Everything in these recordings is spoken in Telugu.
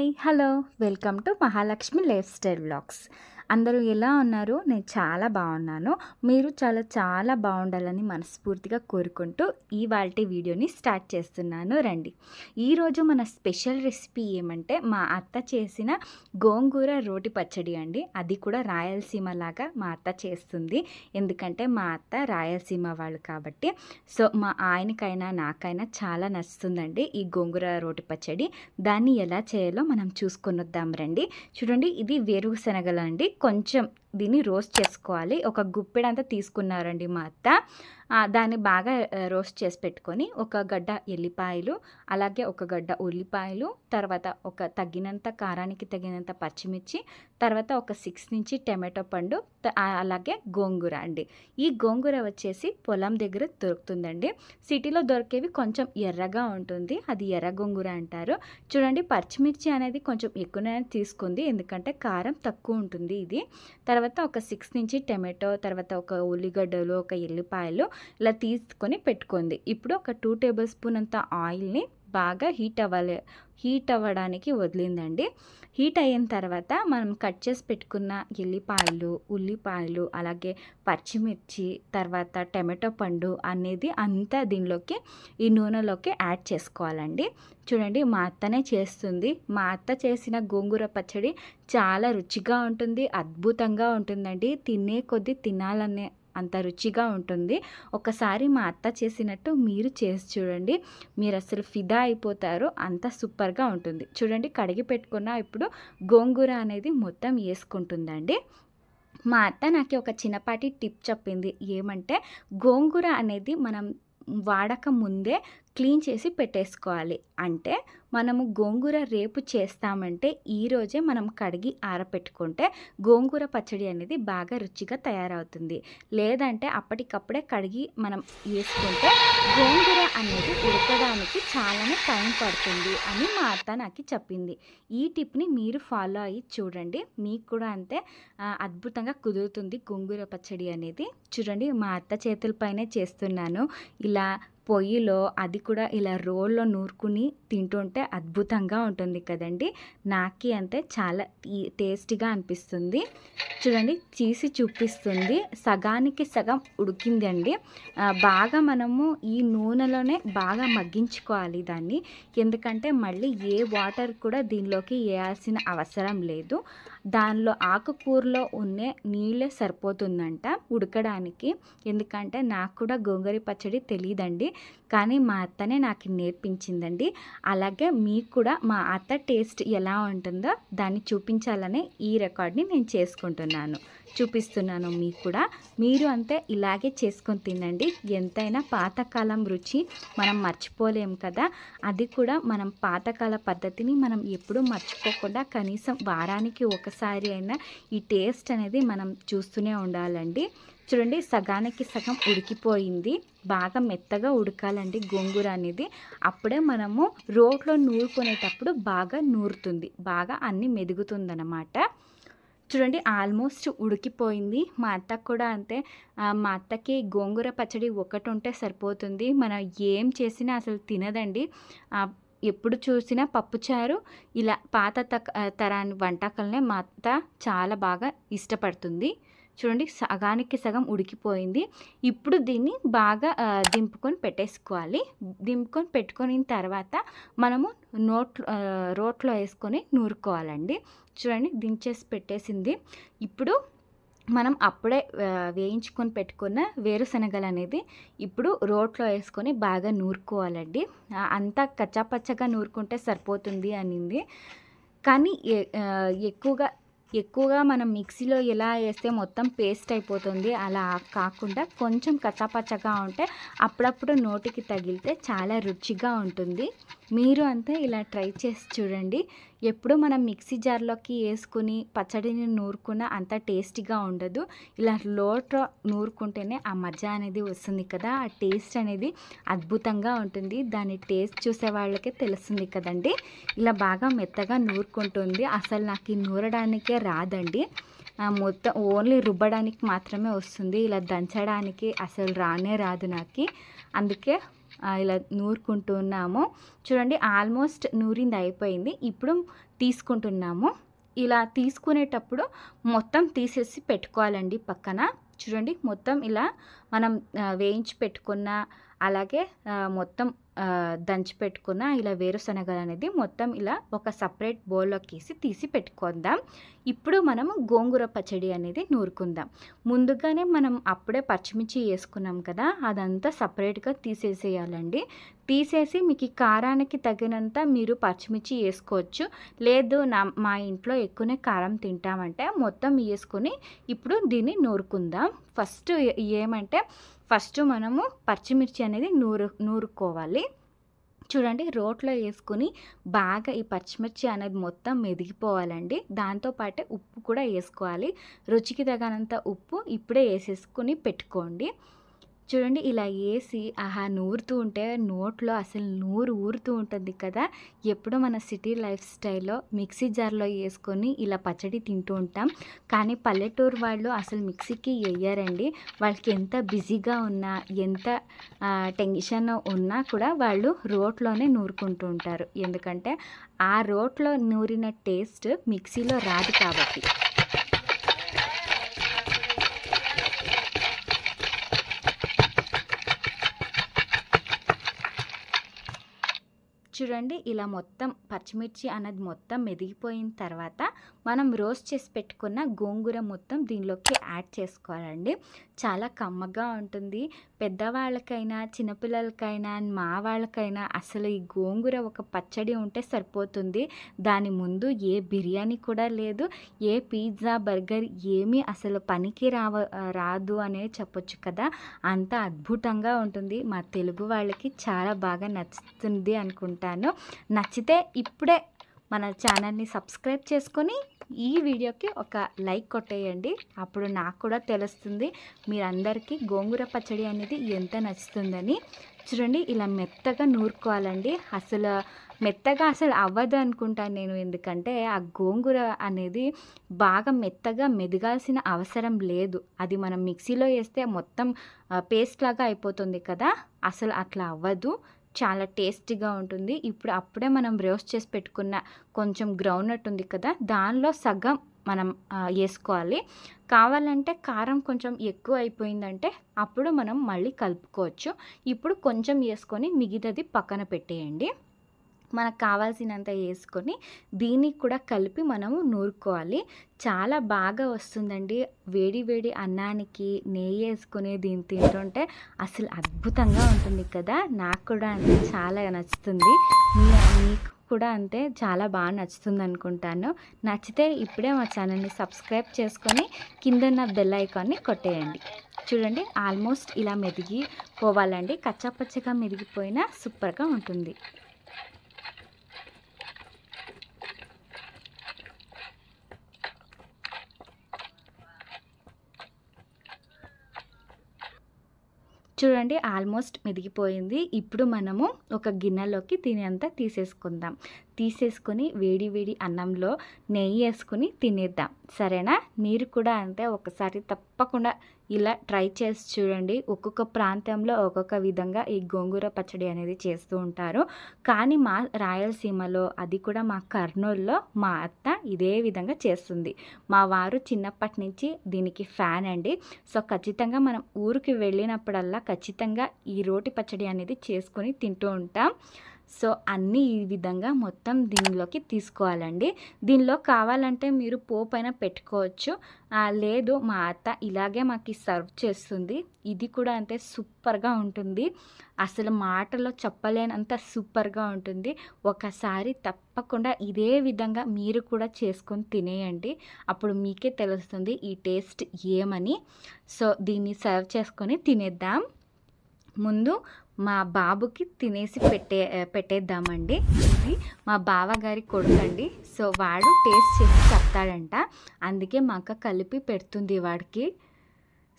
Hi hello welcome to Mahalakshmi life style vlogs. అందరూ ఎలా ఉన్నారు? నేను చాలా బాగున్నాను. మీరు చాలా బాగుండాలని మనస్ఫూర్తిగా కోరుకుంటూ ఇవాల్టి వీడియోని స్టార్ట్ చేస్తున్నాను. రండి, ఈరోజు మన స్పెషల్ రెసిపీ ఏమంటే మా అత్త చేసిన గోంగూర రోటి పచ్చడి అండి. అది కూడా రాయలసీమ లాగా మా అత్త చేస్తుంది. ఎందుకంటే మా అత్త రాయలసీమ వాళ్ళు కాబట్టి. సో మా ఆయనకైనా నాకైనా చాలా నచ్చుతుందండి ఈ గోంగూర రోటి పచ్చడి. దాన్ని ఎలా చేయాలో మనం చూసుకొని వద్దాం రండి. చూడండి, ఇది వేరుశనగలు అండి. కొంచెం దీన్ని రోస్ట్ చేసుకోవాలి. ఒక గుప్పెడంతా తీసుకున్నారండి మా అత్త. దాన్ని బాగా రోస్ట్ చేసి పెట్టుకొని ఒక గడ్డ ఎల్లిపాయలు, అలాగే ఒక గడ్డ ఉల్లిపాయలు, తర్వాత ఒక తగినంత కారానికి తగినంత పచ్చిమిర్చి, తర్వాత ఒక 6 నుంచి టమాటో పండు, అలాగే గోంగూర అండి. ఈ గోంగూర వచ్చేసి పొలం దగ్గర దొరుకుతుందండి. సిటీలో దొరికేవి కొంచెం ఎర్రగా ఉంటుంది, అది ఎర్ర గోంగూర అంటారు. చూడండి, పచ్చిమిర్చి అనేది కొంచెం ఎక్కువనే తీసుకుంది, ఎందుకంటే కారం తక్కువ ఉంటుంది ఇది. తర్వాత ఒక 6 నుంచి టమాటో, తర్వాత ఒక ఉల్లిగడ్డలు, ఒక ఎల్లిపాయలు ఇలా తీసుకొని పెట్టుకుంది. ఇప్పుడు ఒక 2 టేబుల్ స్పూన్ అంత ఆయిల్ని బాగా హీట్ అవ్వడానికి వదిలిందండి. హీట్ అయిన తర్వాత మనం కట్ చేసి పెట్టుకున్న ఎల్లిపాయలు, ఉల్లిపాయలు, అలాగే పచ్చిమిర్చి, తర్వాత టమాటో పండు అనేది అంతా దీనిలోకి ఈ నూనెలోకి యాడ్ చేసుకోవాలండి. చూడండి, మా అత్తనే చేస్తుంది. మా అత్త చేసిన గోంగూర పచ్చడి చాలా రుచిగా ఉంటుంది, అద్భుతంగా ఉంటుందండి. తినే కొద్దీ తినాలనే అంత రుచిగా ఉంటుంది. ఒకసారి మా అత్త చేసినట్టు మీరు చేసి చూడండి, మీరు అసలు ఫిదా అయిపోతారు, అంత సూపర్గా ఉంటుంది. చూడండి, కడిగి పెట్టుకున్న ఇప్పుడు గోంగూర అనేది మొత్తం వేసుకుంటుందండి. మా అత్త నాకు ఒక చిన్నపాటి టిప్ చెప్పింది. ఏమంటే, గోంగూర అనేది మనం వాడక ముందే క్లీన్ చేసి పెట్టేసుకోవాలి. అంటే మనము గోంగూర రేపు చేస్తామంటే ఈరోజే మనం కడిగి ఆరపెట్టుకుంటే గోంగూర పచ్చడి అనేది బాగా రుచిగా తయారవుతుంది. లేదంటే అప్పటికప్పుడే కడిగి మనం వేసుకుంటే గోంగూర అనేది ఉడకడానికి చాలానే టైం పడుతుంది అని మా అత్త నాకు చెప్పింది. ఈ టిప్ని మీరు ఫాలో అయ్యి చూడండి, మీకు కూడా అంతే అద్భుతంగా కుదురుతుంది గోంగూర పచ్చడి అనేది. చూడండి, మా అత్త చేతులపైనే చేస్తున్నాను. ఇలా పొయ్యిలో, అది కూడా ఇలా రోల్లో నూరుకుని తింటుంటే అద్భుతంగా ఉంటుంది కదండి. నాకి అంతే చాలా టేస్టీగా అనిపిస్తుంది. చూడండి, తీసి చూపిస్తుంది. సగానికి సగం ఉడికిందండి. బాగా మనము ఈ నూనెలోనే బాగా మగ్గించుకోవాలి దాన్ని. ఎందుకంటే మళ్ళీ ఏ వాటర్ కూడా దీనిలోకి వేయాల్సిన అవసరం లేదు. దానిలో ఆకుకూరలో ఉన్న నీళ్ళే సరిపోతుందంట ఉడకడానికి. ఎందుకంటే నాకు కూడా గోంగూర పచ్చడి తెలియదండి, కానీ మా అత్తనే నాకు నేర్పించిందండి. అలాగే మీకు కూడా మా అత్త టేస్ట్ ఎలా ఉంటుందో దాన్ని చూపించాలనే ఈ రికార్డ్ని నేను చూపిస్తున్నాను మీకు కూడా. మీరు అంతే ఇలాగే చేసుకొని తినండి. ఎంతైనా పాతకాలం రుచి మనం మర్చిపోలేము కదా. అది కూడా మనం పాతకాల పద్ధతిని మనం ఎప్పుడూ మర్చిపోకుండా కనీసం వారానికి ఒకసారి అయినా ఈ టేస్ట్ అనేది మనం చూస్తూనే ఉండాలండి. చూడండి, సగానికి సగం ఉడికిపోయింది. బాగా మెత్తగా ఉడకాలండి గోంగూర అనేది. అప్పుడే మనము రోట్లో నూరుకునేటప్పుడు బాగా నూరుతుంది, బాగా అన్నీ మెదుగుతుందన్నమాట. చూడండి, ఆల్మోస్ట్ ఉడికిపోయింది. మా అత్తకు కూడా అంతే. మా అత్తకి గోంగూర పచ్చడి ఒకటి ఉంటే సరిపోతుంది, మనం ఏం చేసినా అసలు తినదండి. ఎప్పుడు చూసినా పప్పుచారు, ఇలా పాత తరాని వంటకాలనే మా అత్త చాలా బాగా ఇష్టపడుతుంది. చూడండి, సగానికి సగం ఉడికిపోయింది. ఇప్పుడు దీన్ని బాగా దింపుకొని పెట్టేసుకోవాలి. దింపుకొని పెట్టుకున్న తర్వాత మనము రోట్లో వేసుకొని నూరుకోవాలండి. చూడండి, దించేసి పెట్టేసింది. ఇప్పుడు మనం అప్పుడే వేయించుకొని పెట్టుకున్న వేరుశనగలు అనేది ఇప్పుడు రోట్లో వేసుకొని బాగా నూరుకోవాలండి. అంతా కచ్చాపచ్చగా నూరుకుంటే సరిపోతుంది అనింది, కానీ ఎక్కువగా మనం మిక్సీలో ఎలా వేస్తే మొత్తం పేస్ట్ అయిపోతుంది, అలా కాకుండా కొంచెం కచ్చాపచ్చగా ఉంటే అప్పుడప్పుడు నోటికి తగిలితే చాలా రుచిగా ఉంటుంది. మీరు అంతే ఇలా ట్రై చేసి చూడండి. ఎప్పుడు మనం మిక్సీ జార్లోకి వేసుకుని పచ్చడిని నూరుకున్న అంత టేస్టీగా ఉండదు. ఇలా లోట్లో నూరుకుంటేనే ఆ మజా అనేది వస్తుంది కదా, ఆ టేస్ట్ అనేది అద్భుతంగా ఉంటుంది. దాని టేస్ట్ చూసే వాళ్ళకే తెలుస్తుంది కదండి. ఇలా బాగా మెత్తగా నూరుకుంటుంది. అసలు నాకు నూరడానికే రాదండి. మొత్తం ఓన్లీ రుబ్బడానికి మాత్రమే వస్తుంది, ఇలా దంచడానికి అసలు రానే రాదు నాకు. అందుకే ఇలా నూరుకుంటున్నాము. చూడండి ఆల్మోస్ట్ నూరింది అయిపోయింది. ఇప్పుడు తీసుకుంటున్నాము. ఇలా తీసుకునేటప్పుడు మొత్తం తీసేసి పెట్టుకోవాలండి పక్కన. చూడండి మొత్తం ఇలా మనం వేయించి పెట్టుకున్న, అలాగే మొత్తం దంచి పెట్టుకున్న ఇలా వేరుశనగలు అనేది మొత్తం ఇలా ఒక సపరేట్ బౌల్లోకి తీసి పెట్టుకుందాం. ఇప్పుడు మనము గోంగూర పచ్చడి అనేది నూరుకుందాం. ముందుగానే మనం అప్పుడే పచ్చిమిర్చి వేసుకున్నాం కదా, అదంతా సపరేట్గా తీసేసేయాలండి. తీసేసి మీకు కారానికి తగినంత మీరు పచ్చిమిర్చి వేసుకోవచ్చు. లేదు మా ఇంట్లో ఎక్కువనే కారం తింటామంటే మొత్తం వేసుకొని ఇప్పుడు దీన్ని నూరుకుందాం. ఫస్ట్ మనము పచ్చిమిర్చి అనేది నూరుకోవాలి. చూడండి రోట్లో వేసుకుని బాగా ఈ పచ్చిమిర్చి అనేది మొత్తం మెదిగిపోవాలండి. దాంతోపాటే ఉప్పు కూడా వేసుకోవాలి. రుచికి తగినంత ఉప్పు ఇప్పుడే వేసేసుకుని పెట్టుకోండి. చూడండి ఇలా వేసి నూరుతూ ఉంటే నోట్లో అసలు ఊరుతూ ఉంటుంది కదా. ఎప్పుడో మన సిటీ లైఫ్ స్టైల్లో మిక్సీ జార్లో వేసుకొని ఇలా పచ్చడి తింటూ ఉంటాం. కానీ పల్లెటూరు వాళ్ళు అసలు మిక్సీకి వేయరండి. వాళ్ళకి ఎంత బిజీగా ఉన్నా, ఎంత టెన్షన్ ఉన్నా కూడా వాళ్ళు రోట్లోనే నూరుకుంటూ ఉంటారు. ఎందుకంటే ఆ రోట్లో నూరిన టేస్ట్ మిక్సీలో రాదు కాబట్టి. చూడండి ఇలా మొత్తం పచ్చిమిర్చి అనేది మొత్తం మెదిగిపోయిన తర్వాత మనం రోస్ట్ చేసి పెట్టుకున్న గోంగూర మొత్తం దీనిలోకి యాడ్ చేసుకోవాలండి. చాలా కమ్మగా ఉంటుంది. పెద్దవాళ్ళకైనా చిన్నపిల్లలకైనా మా వాళ్ళకైనా అసలు ఈ గోంగూర ఒక పచ్చడి ఉంటే సరిపోతుంది. దాని ముందు ఏ బిర్యానీ కూడా లేదు, ఏ పిజ్జా బర్గర్ ఏమీ అసలు పనికి రాదు అనే చెప్పొచ్చు కదా. అంత అద్భుతంగా ఉంటుంది. మా తెలుగు వాళ్ళకి చాలా బాగా నచ్చుతుంది అనుకుంటాను. నచ్చితే ఇప్పుడే మన ఛానల్ని సబ్స్క్రైబ్ చేసుకొని ఈ వీడియోకి ఒక లైక్ కొట్టేయండి. అప్పుడు నాకు కూడా తెలుస్తుంది మీరందరికీ గోంగూర పచ్చడి అనేది ఎంత నచ్చుతుందని. చూడండి ఇలా మెత్తగా నూరుకోవాలండి. మెత్తగా అవ్వదు అనుకుంటాను నేను. ఎందుకంటే ఆ గోంగూర అనేది బాగా మెత్తగా మెదగాల్సిన అవసరం లేదు. అది మనం మిక్సీలో వేస్తే మొత్తం పేస్ట్ లాగా అయిపోతుంది కదా, అసలు అట్లా అవ్వదు. చాలా టేస్టీగా ఉంటుంది. అప్పుడే మనం రోస్ట్ చేసి పెట్టుకున్న కొంచెం గ్రౌండ్నట్ ఉంది కదా, దానిలో సగం మనం వేసుకోవాలి. కావాలంటే కారం కొంచెం ఎక్కువ అయిపోయిందంటే అప్పుడు మనం మళ్ళీ కలుపుకోవచ్చు. ఇప్పుడు కొంచెం వేసుకొని మిగతాది పక్కన పెట్టేయండి. మనకు కావాల్సినంత వేసుకొని దీనికి కూడా కలిపి మనము నూరుకోవాలి. చాలా బాగా వస్తుందండి. వేడి వేడి అన్నానికి నెయ్యి వేసుకొని దీన్ని తింటుంటే అసలు అద్భుతంగా ఉంటుంది కదా. నాకు కూడా అంటే చాలా నచ్చుతుంది. మీకు కూడా అంతే చాలా బాగా నచ్చుతుంది అనుకుంటాను. నచ్చితే ఇప్పుడే మా ఛానల్ని సబ్స్క్రైబ్ చేసుకొని కిందన్న బెల్ ఐకాన్ని కొట్టేయండి. చూడండి ఆల్మోస్ట్ ఇలా మెదిగిపోవాలండి. కచ్చాపచ్చగా మెదిగిపోయినా సూపర్గా ఉంటుంది. చూడండి ఆల్మోస్ట్ మెదిగిపోయింది. ఇప్పుడు మనము ఒక గిన్నెలోకి తినేంత తీసేసుకొని వేడి వేడి అన్నంలో నెయ్యి వేసుకుని తినేద్దాం. సరేనా? మీరు కూడా అంతే ఒకసారి తప్పకుండా ఇలా ట్రై చేసి చూడండి. ఒక్కొక్క ప్రాంతంలో ఒక్కొక్క విధంగా ఈ గోంగూర పచ్చడి అనేది చేస్తూ ఉంటారు. కానీ మా రాయలసీమలో, అది కూడా మా కర్నూలులో మా అత్త ఇదే విధంగా చేస్తుంది. మా వారు చిన్నప్పటి నుంచి దీనికి ఫ్యాన్ అండి. సో ఖచ్చితంగా మనం ఊరికి వెళ్ళినప్పుడల్లా ఖచ్చితంగా ఈ రోటి పచ్చడి అనేది చేసుకొని తింటూ ఉంటాం. సో అన్నీ ఈ విధంగా మొత్తం దీనిలోకి తీసుకోవాలండి. దీనిలో కావాలంటే మీరు పోపైన పెట్టుకోవచ్చు. లేదు మా అత్త ఇలాగే మాకు సర్వ్ చేస్తుంది. ఇది కూడా అంతే సూపర్గా ఉంటుంది. అసలు మాటలో చెప్పలేనంత సూపర్గా ఉంటుంది. ఒకసారి తప్పకుండా ఇదే విధంగా మీరు కూడా చేసుకొని తినేయండి. అప్పుడు మీకే తెలుస్తుంది ఈ టేస్ట్ ఏమని. సో దీన్ని సర్వ్ చేసుకొని తినేద్దాం. ముందు మా బాబుకి తినేసి పెట్టేద్దామండి. ఇది మా బావగారి కొడుకండి. సో వాడు టేస్ట్ చేసి చెప్తాడంట. అందుకే మా అక్క కలిపి పెడుతుంది వాడికి.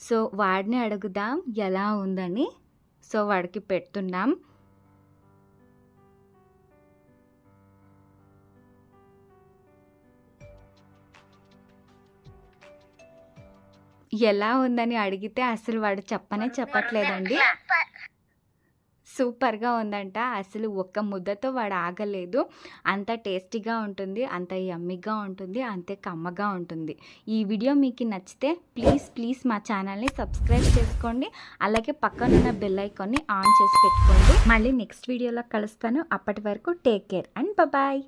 సో వాడిని అడుగుదాం ఎలా ఉందని. సో వాడికి పెడుతున్నాం. ఎలా ఉందని అడిగితే అసలు వాడు చెప్పనే చెప్పట్లేదండి. సూపర్‌గా ఉందంట. అసలు ఒక్క ముద్దతో వాడు ఆగలేదు. అంత టేస్టీగా ఉంటుంది. అంత యమ్మీగా ఉంటుంది. అంతే కమ్మగా ఉంటుంది. ఈ వీడియో మీకు నచ్చితే ప్లీజ్ మా ఛానల్‌ని సబ్స్క్రైబ్ చేసుకోండి. అలాగే పక్కనున్న బెల్ ఐకాన్‌ని ఆన్ చేసి పెట్టుకోండి. మళ్ళీ నెక్స్ట్ వీడియోలో కలుస్తాను. అప్పటి వరకు టేక్ కేర్ అండ్ బాయ్.